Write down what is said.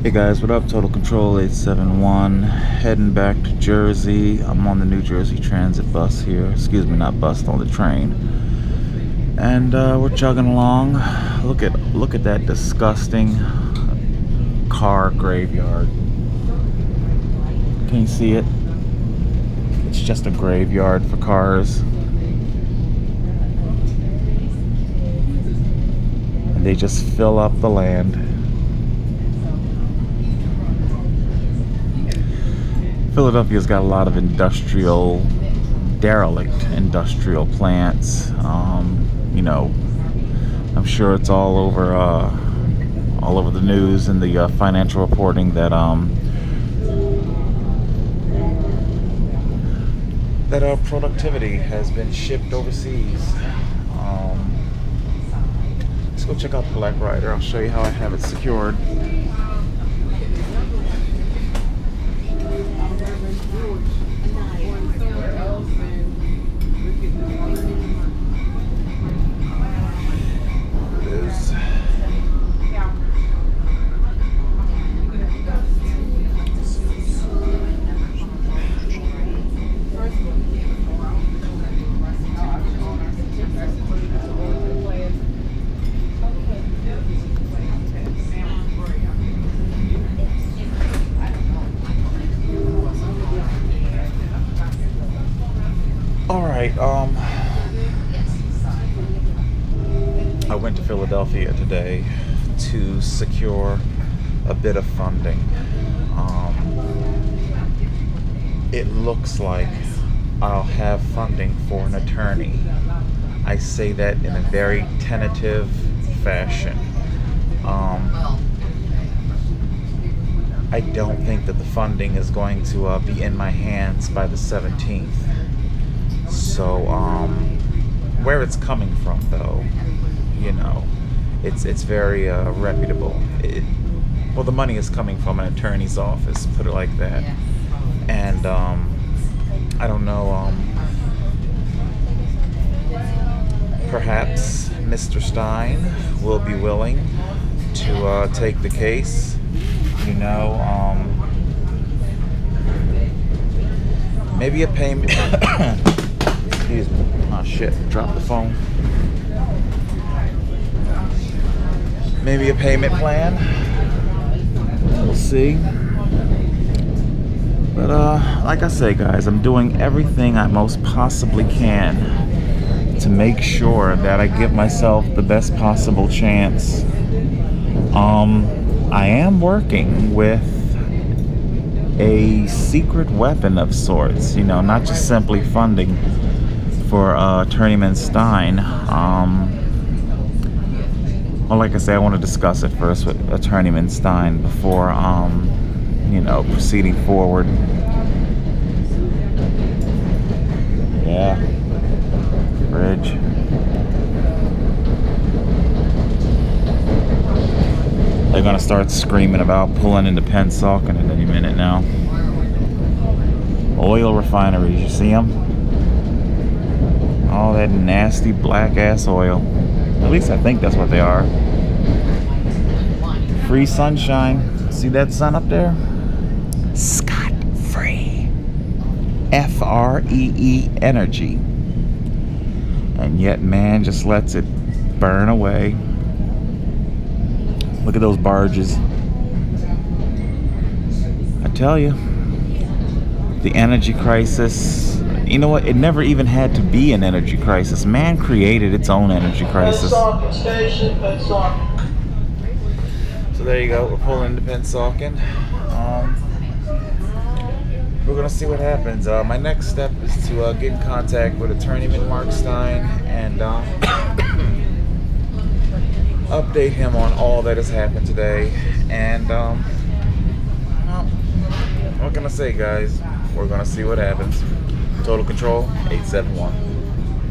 Hey guys, what up? Total Control 871, heading back to Jersey. I'm on the New Jersey Transit bus here. Excuse me, not bus, on the train. And we're chugging along. Look at that disgusting car graveyard. Can you see it? It's just a graveyard for cars. And they just fill up the land. Philadelphia's got a lot of derelict industrial plants. You know, I'm sure it's all over the news and the financial reporting that our productivity has been shipped overseas. Let's go check out the Black Rider. I'll show you how I have it secured. I went to Philadelphia today to secure a bit of funding. It looks like I'll have funding for an attorney. I say that in a very tentative fashion. I don't think that the funding is going to be in my hands by the 17th. So, where it's coming from, though, you know, it's very reputable. Well, the money is coming from an attorney's office, put it like that. And I don't know. Perhaps Mr. Stein will be willing to take the case. You know, maybe a payment. Excuse me. Oh shit, dropped the phone. Maybe a payment plan. We'll see. But like I say, guys, I'm doing everything I most possibly can to make sure that I give myself the best possible chance. I am working with a secret weapon of sorts, you know, not just simply funding for Attorneyman Stein. Well, like I say, I want to discuss it first with Attorneyman Stein before, you know, proceeding forward. Yeah, bridge. They're gonna start screaming about pulling into Pennsauken at any minute now. Oil refineries, you see them? All that nasty black ass oil. At least I think that's what they are. Free sunshine. See that sun up there? Scot free. F-R-E-E energy. And yet man just lets it burn away. Look at those barges. I tell you, the energy crisis, you know what? It never even had to be an energy crisis. Man created its own energy crisis. So there you go. We're pulling into Pennsauken. We're gonna see what happens. My next step is to get in contact with Attorneyman Mark Stein and update him on all that has happened today. And well, what can I say, guys? We're gonna see what happens. Total Control 871.